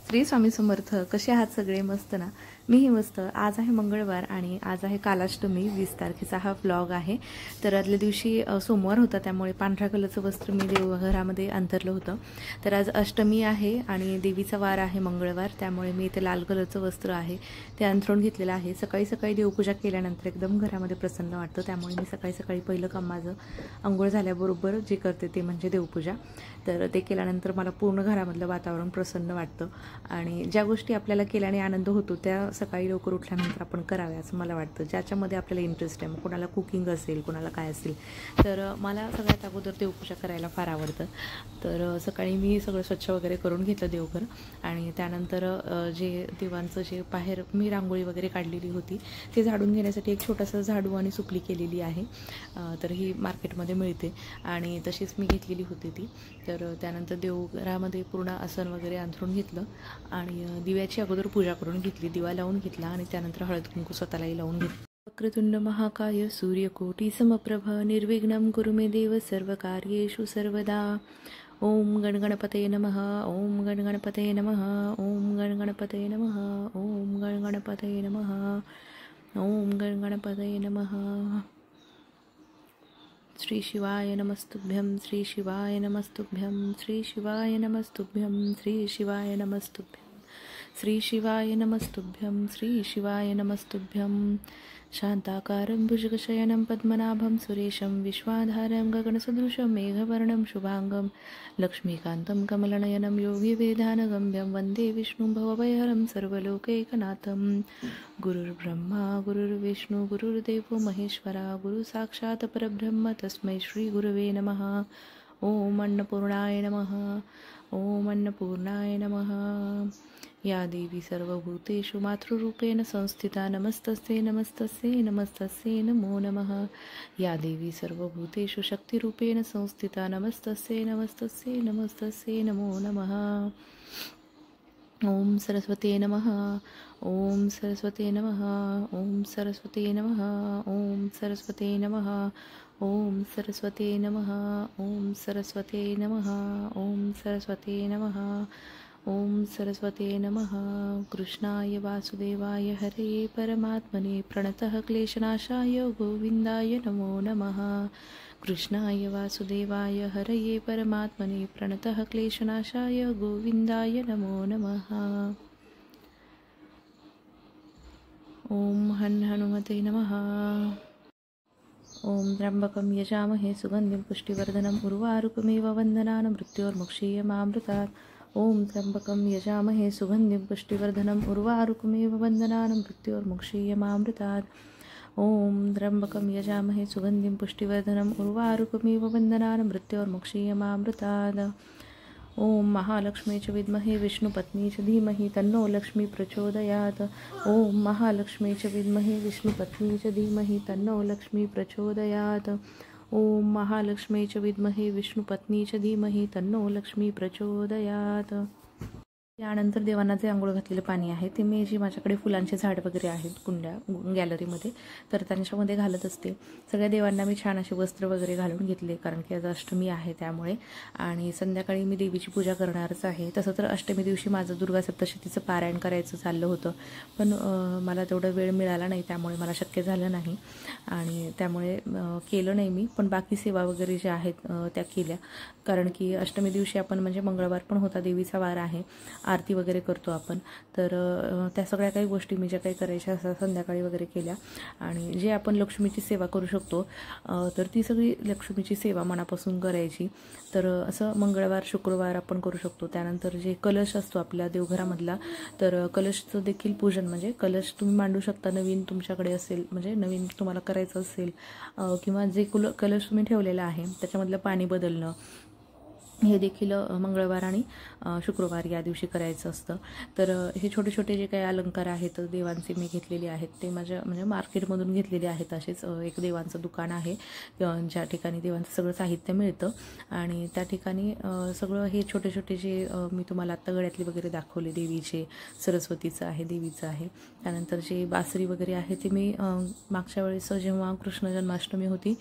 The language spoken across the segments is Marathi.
श्री स्वामी समर्थ. कसे आहात सगळे? मस्त ना? मीही मस्त. आज आहे मंगळवार आणि आज आहे कालाष्टमी. 20 तारखेचा हा व्लॉग आहे. तर आदल्या दिवशी सोमवार होता, त्यामुळे पांढऱ्या कलरचं वस्त्र मी देवघरामध्ये अंतरलं होतं. तर आज अष्टमी आहे आणि देवीचा वार आहे मंगळवार, त्यामुळे मी इथे लाल कलरचं वस्त्र आहे ते अंथरून घेतलेलं आहे. सकाळी सकाळी देवपूजा केल्यानंतर एकदम घरामध्ये प्रसन्न वाटतं, त्यामुळे मी सकाळी सकाळी पहिलं काम माझं अंघोळ झाल्याबरोबर जे करते ते म्हणजे देवपूजा. तर ते केल्यानंतर मला पूर्ण घरामधलं वातावरण प्रसन्न वाटतं आणि ज्या गोष्टी आपल्याला केल्याने आनंद होतो त्या सकाळी लवकर उठल्यानंतर आपण कराव्या असं मला वाटतं. ज्याच्यामध्ये आपल्याला इंटरेस्ट आहे, मग कोणाला कुकिंग असेल, कोणाला काय असेल. तर मला सगळ्यात अगोदर देवपूजा करायला फार आवडतं. तर सकाळी मी सगळं स्वच्छ वगैरे करून घेतलं देवघर आणि त्यानंतर जे देवांचं जे बाहेर मी रांगोळी वगैरे काढलेली होती ते झाडून घेण्यासाठी एक छोटासा झाडू आणि सुपली केलेली आहे. तर ही मार्केटमध्ये मिळते आणि तशीच मी घेतलेली होती ती. तर त्यानंतर देवघरामध्ये पूर्ण आसन वगैरे अंथरून घेतलं आणि दिव्याची अगोदर पूजा करून घेतली. दिवा लावून घेतला आणि त्यानंतर हळद कुंकू स्वतःलाही लावून घेतलं. वक्रतुंड महाकाय सूर्यकोटी समप्रभ निर्विघ्नं कुरु मे देव सर्वकार्येषु सर्वदा. ओम गणगणपतये नमः. ओम गणगणपतये नमः. ओम गणगणपतये नमः. ओम गणगणपतये नमः. ओम गणगणपतये नमः. श्री शिवाय नमस्तुभ्यं. श्री शिवाय नमस्तुभ्यं. श्री शिवाय नमस्तुभ्यं. श्री शिवाय नमस्तुभ्यं. श्री शिवाय नमस्तुभ्यं. श्री शिवाय नमस्तुभ्यं. शांताकारं भुजगशयनं पद्मनाभं सुरेशं विश्वाधारं गगनसदृशं मेघवर्णं शुभांगं लक्ष्मीकान्तं कमलनयनं योगिवेदानगम्यं वन्दे विष्णुं भवभयहरं सर्वलोकैकनाथं. गुरुर्ब्रह्मा गुरुर्विष्णु गुरुर्देवो महेश्वरा गुरुसाक्षात् परब्रह्म तस्मै श्रीगुरवे नमः. ओम अन्नपूर्णाय नमः. ओम अन्नपूर्णाय नमः. या देवी सर्वभूतेषु मातृरूपेण संस्थिता नमस्तस्यै नमस्तस्यै नमस्तस्यै नमो नमः. या देवी सर्वभूतेषु शक्तिरूपेण संस्थिता नमस्तस्यै नमस्तस्यै नमस्तस्यै नमो नमः. ओम सरस्वते नमः. ओम सरस्वते नमः. ओम सरस्वते नमः. ओम सरस्वते नमः. ओम सरस्वते नमः. ओम सरस्वते नमः. ओम सरस्वते नमः. ओम सरस्वते नमः. कृष्णाय वासुदेवाय हरे परमात्मने प्रणतः क्लेशनाशाय गोविंदाय नमो नमः. कृष्णाय वासुदेवाय हरये परमात्मने प्रणतः क्लेशनाशाय गोविंदाय नमो नमः. ओम हनुमते नमः. ओम त्र्यंबकं यजामहे सुगंधिं पुष्टिवर्धनम् उर्वारुकमेव वन्दनान् मृत्योर्मुक्षीयमामृतात्. ओम त्र्यंबकं यजामहे सुगंधिं पुष्टिवर्धनम् उर्वारुकमेव वन्दनान् मृत्योर्मुक्षीयमामृतात्. ओम त्र्यंबकं यजामहे सुगंधिं पुष्टिवर्धनम् उर्वारुकमेव वन्दनान् मृत्योर्मुक्षीयमामृतात्. ओम महालक्ष्मी च विद्महे विष्णुपत्नी च धीमहि तन्नो लक्ष्मी प्रचोदयात्. ओम महालक्ष्मी च विद्महे विष्णुपत्नी च धीमहि तन्नो लक्ष्मी प्रचोदयात्. ओम महालक्ष्मी च विद्महे विष्णुपत्नी च धीमहि तन्नो लक्ष्मी प्रचोदयात्. यानंतर देवांना जे आंघोळ घातलेलं पाणी आहे ते मी जी माझ्याकडे फुलांचे झाड वगैरे आहेत कुंड्या गॅलरीमध्ये तर त्यांच्यामध्ये घालत असते. सगळ्या देवांना मी छान असे वस्त्र वगैरे घालून घेतले, कारण की आज अष्टमी आहे त्यामुळे. आणि संध्याकाळी मी देवीची पूजा करणारच आहे. तसं तर अष्टमी दिवशी माझं दुर्गा सप्तशतीचं पारायण करायचं चाललं होतं, पण मला तेवढा वेळ मिळाला नाही, त्यामुळे मला शक्य झालं नाही आणि त्यामुळे केलं नाही मी. पण बाकी सेवा वगैरे ज्या आहेत त्या केल्या, कारण की अष्टमी दिवशी आपण म्हणजे मंगळवार पण होता, देवीचा वार आहे, आरती वगैरे करतो आपण. तर त्या सगळ्या काही गोष्टी मी ज्या काही करायच्या असं संध्याकाळी वगैरे केल्या. आणि जे आपण लक्ष्मीची सेवा करू शकतो तर ती सगळी लक्ष्मीची सेवा मनापासून करायची. तर असं मंगळवार शुक्रवार आपण करू शकतो. त्यानंतर जे कलश असतो आपल्या देवघरामधला, तर कलशचं देखील पूजन म्हणजे कलश तुम्ही मांडू शकता. नवीन तुमच्याकडे असेल म्हणजे नवीन तुम्हाला करायचं असेल किंवा जे कलश तुम्ही ठेवलेला आहे त्याच्यामधलं पाणी बदलणं हे देखील मंगळवार आणि शुक्रवार या दिवशी करायचं असतं. तर हे छोटे छोटे जे काही अलंकार आहेत देवांचे मी घेतलेले आहेत ते माझ्या म्हणजे मार्केटमधून घेतलेले आहेत. असेच एक देवांचं दुकान आहे ज्या ठिकाणी देवांचं सगळं साहित्य मिळतं आणि त्या ठिकाणी सगळं हे छोटे छोटे जे मी तुम्हाला आत्ता गळ्यातले वगैरे दाखवले देवीचे, सरस्वतीचं आहे, देवीचं आहे. त्यानंतर जे बासरी वगैरे आहे ते मी मागच्या वेळेस जेव्हा कृष्ण जन्माष्टमी होती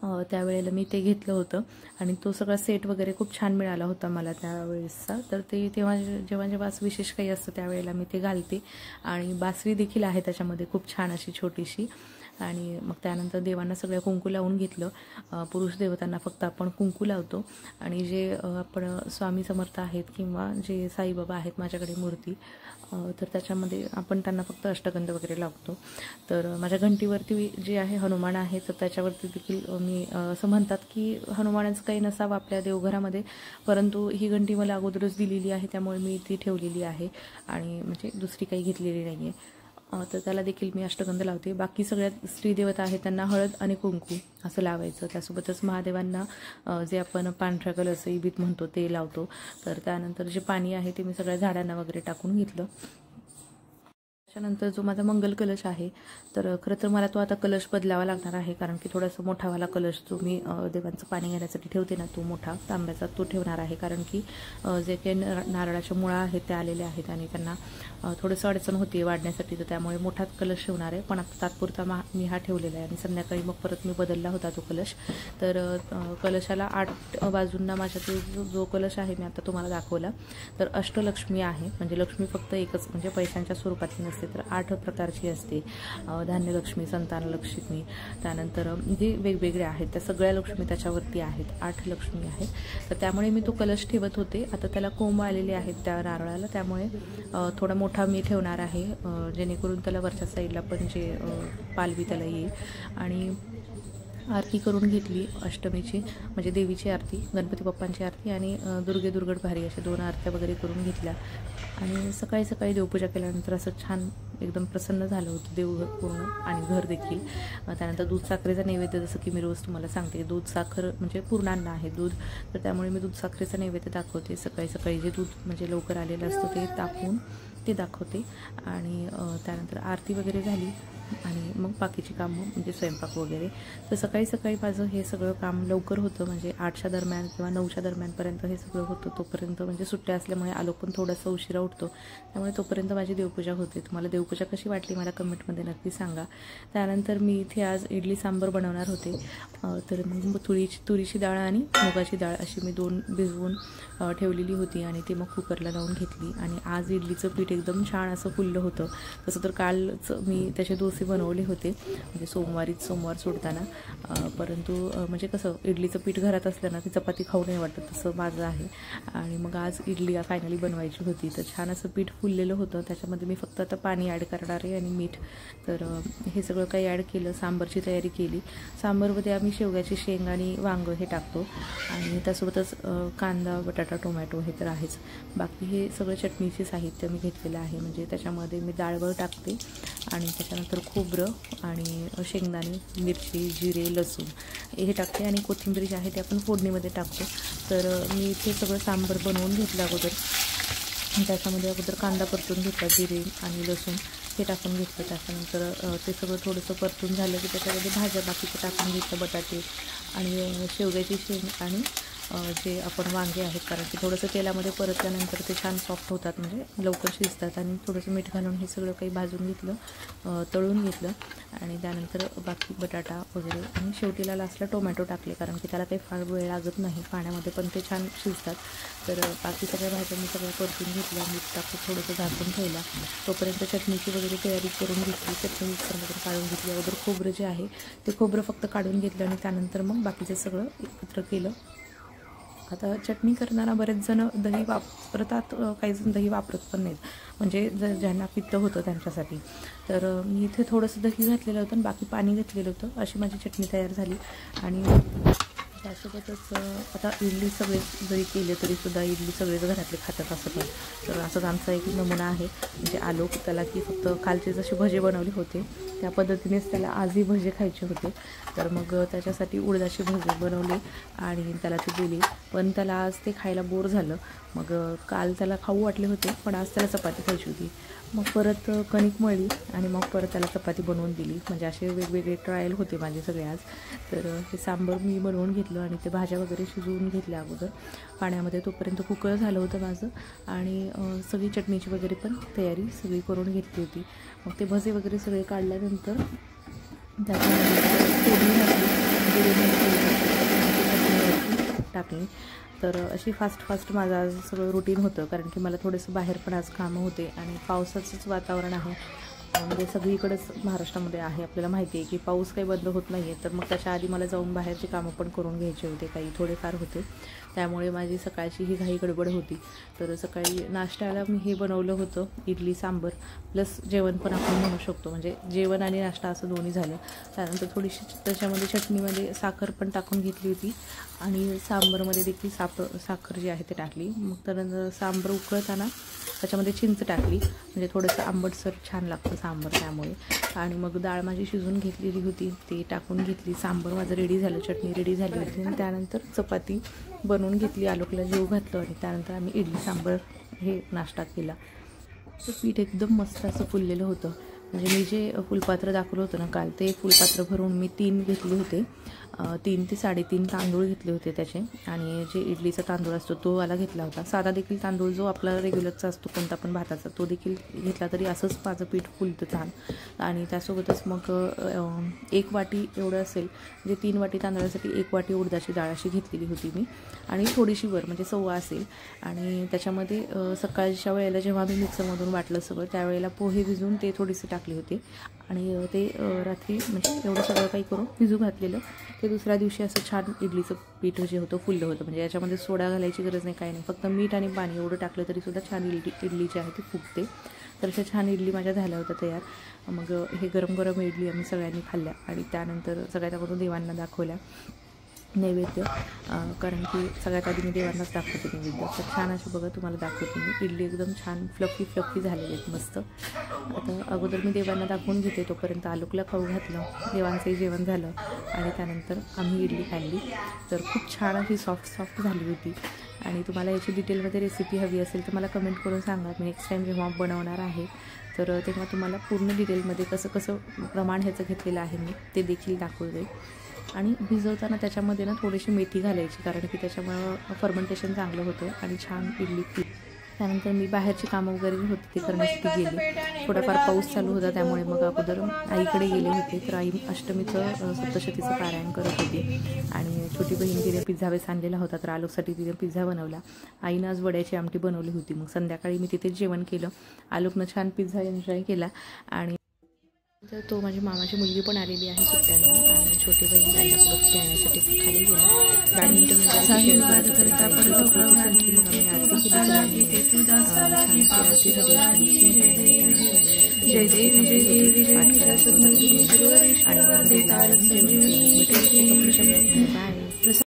त्यावेळेला मी ते घेतलं होतं आणि तो सगळा सेट वगैरे खूप छान छान मिळाला होता मला त्यावेळेसचा, तर ते तेव्हा जेव्हा असं विशेष काही असतं त्यावेळेला मी ते घालते. आणि बासरी देखील आहे त्याच्यामध्ये खूप छान अशी छोटीशी. आणि मग त्यानंतर देवांना सगळ्या कुंकू लावून घेतलं. पुरुष देवतांना फक्त आपण कुंकू लावतो आणि जे आपण स्वामी समर्थ आहेत किंवा जे साईबाबा आहेत माझ्याकडे मूर्ती, तर त्याच्यामध्ये आपण त्यांना फक्त अष्टगंध वगैरे लावतो. तर माझ्या घंटीवरती जे आहे हनुमान आहे, तर त्याच्यावरती देखील मी असं म्हणतात की हनुमानाचं काही नसावं आपल्या देवघरामध्ये, परंतु ही घंटी मला अगोदरच दिलेली आहे त्यामुळे मी ती ठेवलेली आहे आणि म्हणजे दुसरी काही घेतलेली नाही आहे. तर त्याला देखील मी अष्टगंध लावते. बाकी सगळ्या स्त्रीदेवता आहेत त्यांना हळद आणि कुंकू असं लावायचं. त्यासोबतच महादेवांना जे आपण पांढऱ्या कलरचं इबीत म्हणतो ते लावतो. तर त्यानंतर जे पाणी आहे ते मी सगळ्या झाडांना वगैरे टाकून घेतलं. त्याच्यानंतर जो माझा मंगल कलश आहे, तर खरं तर मला तो आता कलश बदलावा लागणार आहे, कारण की थोडासा मोठावाला कलश जो मी देवांचं पाणी घेण्यासाठी ठेवते ना, तो मोठा तांब्याचा तो ठेवणार आहे. कारण की जे काही नारळाच्या मुळा आहेत त्या आलेल्या आहेत आणि त्यांना थोडंसं अडचण होती वाढण्यासाठी, तर त्यामुळे मोठा कलश ठेवणार आहे. पण आता तात्पुरता मी हा ठेवलेला आहे आणि संध्याकाळी मग परत मी बदलला होता तो कलश. तर कलशाला 8 बाजूंना माझ्या ते जो कलश आहे मी आता तुम्हाला दाखवला, तर अष्टलक्ष्मी आहे. म्हणजे लक्ष्मी फक्त एकच, म्हणजे पैशांच्या स्वरूपातली नसते, तर 8 प्रकारची असते. धान्यलक्ष्मी, संतानलक्ष्मी, त्यानंतर जे वेगवेगळे आहेत त्या सगळ्या लक्ष्मी त्याच्यावरती आहेत. 8 लक्ष्मी आहेत. तर त्यामुळे मी तो कलश ठेवत होते. आता त्याला कोंब आलेले आहेत त्या नारळाला, त्यामुळे थोडा मोठा मी ठेवणार आहे, जेणेकरून त्याला वरच्या साईडला पण जे पालवी त्याला येईल. आणि आरती करून घेतली अष्टमीची, म्हणजे देवीची आरती, गणपती बाप्पांची आरती आणि दुर्गे दुर्गट भारी अशा 2 आरत्या वगैरे करून घेतल्या. आणि सकाळी सकाळी देवपूजा केल्यानंतर असं छान एकदम प्रसन्न झालं होतं देवघर पूर्ण आणि घर देखील. त्यानंतर दूध साखरेचा नैवेद्य, जसं की मी रोज तुम्हाला सांगते, दूध साखर म्हणजे पूर्णान्न आहे दूध, तर त्यामुळे मी दूध साखरेचा नैवेद्य दाखवते. सकाळी सकाळी जे दूध म्हणजे लवकर आलेलं असतं ते टाकून ते दाखवते. आणि त्यानंतर आरती वगैरे झाली आणि मग बाकीची कामं म्हणजे स्वयंपाक वगैरे. तर सकाळी सकाळी माझं हे सगळं काम लवकर होतं, म्हणजे 8च्या दरम्यान किंवा 9च्या दरम्यानपर्यंत हे सगळं होतं. तोपर्यंत म्हणजे सुट्ट्या असल्यामुळे आलो पण थोडासा उशिरा उठतो, त्यामुळे तोपर्यंत माझी देवपूजा होते. तुम्हाला देवपूजा कशी वाटली मला कमेंटमध्ये नक्की सांगा. त्यानंतर मी इथे आज इडली सांबर बनवणार होते. तर मग तुरीची डाळ आणि मुगाची डाळ अशी मी 2 भिजवून ठेवलेली होती आणि ते मग कुकरला लावून घेतली. आणि आज इडलीचं पीठ एकदम छान असं फुललं होतं. तसं तर कालच मी त्याचे डोसे बनवले होते, म्हणजे सोमवार सोडताना. परंतु म्हणजे कसं इडलीचं पीठ घरात असलं ना ती चपाती खाऊ नाही वाटत, तसं माझं आहे. आणि मग आज इडली फायनली बनवायची होती. तर छान असं पीठ फुललेलं होतं. त्याच्यामध्ये मी फक्त आता पाणी ॲड करणार आहे आणि मीठ. तर हे सगळं काही ॲड केलं, सांबरची तयारी केली. सांबरमध्ये आम्ही शेवग्याची शेंग आणि वांगं हे टाकतो आणि त्यासोबतच कांदा, बटाटा, टोमॅटो हे तर आहेच. बाकी हे सगळं चटणीचे साहित्य मी घेतलेलं आहे. म्हणजे त्याच्यामध्ये मी डाळवळ टाकते आणि त्याच्यानंतर खोबरं आणि शेंगदाणे, मिरची, जिरे, लसूण हे टाकते आणि कोथिंबीर जी आहे ते आपण फोडणीमध्ये टाकतो. तर मी इथे सगळं सांबर बनवून घेतलं अगोदर. त्याच्यामध्ये अगोदर कांदा परतून घेतला, जिरे आणि लसूण हे टाकून घेतलं. त्याच्यानंतर ते सगळं थोडंसं परतून झालं की त्याच्यामध्ये भाज्या बाकीचे टाकून घेतलं, बटाटे आणि शेवग्याची शेंग आणि जे आपण वांगे आहेत, कारण की थोडंसं तेलामध्ये परतल्यानंतर ते छान सॉफ्ट होतात, म्हणजे लवकर शिजतात. आणि थोडंसं मीठ घालून हे सगळं काही भाजून घेतलं, तळून घेतलं. आणि त्यानंतर बाकी बटाटा वगैरे आणि शेवटीला लास्टला टोमॅटो टाकले, कारण की त्याला काही फार वेळ लागत नाही, पाण्यामध्ये पण ते छान शिजतात. तर बाकी सगळ्या भाज्या मी सगळं परतून घेतल्या, मीठ टाकून थोडंसं झाकून ठेवला. तोपर्यंत चटणीची वगैरे तयारी करून घेतली. चटणी मिक्सर वगैरे काढून घेतली. अगोदर खोबरं जे आहे ते खोबरं फक्त काढून घेतलं आणि त्यानंतर मग बाकीचं सगळं एकत्र केलं. आता चटणी करताना बरेच जण दही वापरतात, काही जण दही वापरत पण नाहीत, म्हणजे ज्यांना पित्त होतं त्यांच्यासाठी. तर मी इथे थोडंसं दही घातलेलं होतं आणि बाकी पाणी घातलेलं होतं. अशी माझी चटणी तयार झाली. आणि त्यासोबतच आता इडली सगळे जरी केले तरीसुद्धा इडली सगळेच घरातले खातात असं पण. तर असंच आमचा एक नमुना आहे. म्हणजे आलो त्याला की फक्त कालचे जसे भजे बनवले होते त्या पद्धतीनेच त्याला आजही भजे खायचे होते. तर मग त्याच्यासाठी उडदाचे भजे बनवले आणि त्याला ते दिले. पण त्याला आज ते खायला बोर झालं. मग काल त्याला खाऊ वाटले होते, पण आज त्याला चपाती खायची होती. मग परत कणिक मळली आणि मग परत त्याला चपाती बनवून दिली. म्हणजे असे वेगवेगळे ट्रायल होते माझे सगळे आज. तर हे सांबर मी बनवून घेतलं आणि ते भाज्या वगैरे शिजवून घेतल्या अगोदर पाण्यामध्ये. तोपर्यंत कुकर झालं होतं माझं आणि सगळी चटणीची वगैरे पण तयारी सगळी करून घेतली होती. मग ते भजे वगैरे सगळे काढल्यानंतर त्याच्यामध्ये फोडणी टाकली टाकली तर अशी फास्ट माझं आज सगळं रुटीन होतं, कारण की मला थोडंसं बाहेर पण आज कामं होते आणि पावसाचंच वातावरण आहे. म्हणजे सगळीकडेच महाराष्ट्रामध्ये आहे, आपल्याला माहिती आहे की पाऊस काही बंद होत नाही आहे. तर मग त्याच्या आधी मला जाऊन बाहेरची कामं पण करून घ्यायचे होते, काही थोडेफार होते. त्यामुळे माझी सकाळची ही घाई गडबड होती. तर सकाळी नाश्त्याला मी हे बनवलं होतं, इडली सांबर प्लस जेवण पण आपण म्हणू शकतो, म्हणजे जेवण आणि नाश्ता असं दोन्ही झालं. त्यानंतर थोडीशी त्याच्यामध्ये चटणीमध्ये साखर पण टाकून घेतली होती आणि सांबरमध्ये देखील साखर जी आहे ते टाकली. मग त्यानंतर सांबर उकळताना त्याच्यामध्ये चिंच टाकली, म्हणजे थोडंसं आंबटसर छान लागतं सांबर त्यामुळे. आणि मग डाळ माझी शिजून घेतलेली होती, ती टाकून घेतली. सांबर माझं रेडी झालं, चटणी रेडी झाली होती. आणि त्यानंतर चपाती बनवून घेतली, आलोकला जेव घातलं आणि त्यानंतर आम्ही इडली सांबर हे नाश्ता केला. तर पीठ एकदम मस्त असं फुललेलं होतं. म्हणजे मी जे फुलपात्र दाखवलं होतं ना काल, ते फुलपात्र भरून मी 3 घेतले होते. 3 ते 3.5 तांदूळ घेतले होते त्याचे. आणि जे इडलीचा तांदूळ असतो तो वाला घेतला होता. साधा देखील तांदूळ जो आपला रेग्युलरचा असतो कोणता पण भाताचा, तो देखील घेतला तरी असंच माझं पीठ फुलतं छान. आणि त्यासोबतच मग 1 वाटी एवढं असेल, म्हणजे 3 वाटी तांदळासाठी 1 वाटी उडदाची डाळ अशी घेतलेली होती मी. आणि थोडीशी वर म्हणजे सव्वा असेल. आणि त्याच्यामध्ये सकाळच्या वेळेला जेव्हा मी मिक्सरमधून वाटलं सगळं, त्यावेळेला पोहे भिजवून ते थोडेसे टाकले होते. आणि ते रात्री म्हणजे एवढं सगळं काही करून भिजू घातलेलं. ते दुसऱ्या दिवशी असं छान इडलीचं पीठ जे होतं फुललं होतं. म्हणजे याच्यामध्ये सोडा घालायची गरज नाही, काही नाही, फक्त मीठ आणि पाणी एवढं टाकलं तरीसुद्धा छान इडली जी आहे ती फुगते. तर अशा छान इडली माझ्या झाल्या होत्या तयार. मग हे गरम गरम इडली आम्ही सगळ्यांनी खाल्ल्या आणि त्यानंतर सगळ्यात अगोदर देवांना दाखवल्या नैवेद्य, कारण की सगळ्यात आधी मी देवांनाच दाखवते नैवेद्य. तर छान अशी बघा तुम्हाला दाखवते मी, इडली एकदम छान फ्लफी झालेली आहेत मस्त. आता अगोदर मी देवांना दाखवून घेते, तोपर्यंत आलोकला खाऊ घातलं, देवांचंही जेवण झालं आणि त्यानंतर आम्ही इडली खाल्ली. तर खूप छान अशी सॉफ्ट झाली होती. आणि तुम्हाला याची डिटेलमध्ये रेसिपी हवी असेल तर मला कमेंट करून सांगा. मी नेक्स्ट टाईम जेव्हा बनवणार आहे तर तेव्हा तुम्हाला पूर्ण डिटेलमध्ये कसं प्रमाण ह्याचं घेतलेलं आहे मी ते देखील दाखवते. आणि भिजवताना त्याच्यामध्ये ना थोडीशी मेथी घालायची, कारण की त्याच्यामुळं फर्मेंटेशन चांगलं होतं आणि छान इडली फुलते. त्यानंतर मी बाहेरची कामं वगैरे होती ते करण्यासाठी गेले. थोडाफार पाऊस चालू होता, त्यामुळे मग अगोदर आईकडे गेले होते. तर आई अष्टमीचं सप्तशतीचं पारायण करत होती आणि छोटी बहीण तिने पिझ्झा बेस आणलेला होता, तर आलोकसाठी तिने पिझ्झा बनवला. आईनं आज वड्याची आमटी बनवली होती. मग संध्याकाळी मी तिथेच जेवण केलं. आलोकनं छान पिझ्झा एन्जॉय केला. आणि तर तो माझी मामाची मुलगी पण आलेली आहे सुट्ट्यांना आणि छोटी बहीण त्यांच्याकडे खेळण्यासाठी खाली गेला. बॅडमिंटन मग आम्ही आरती केली. आणि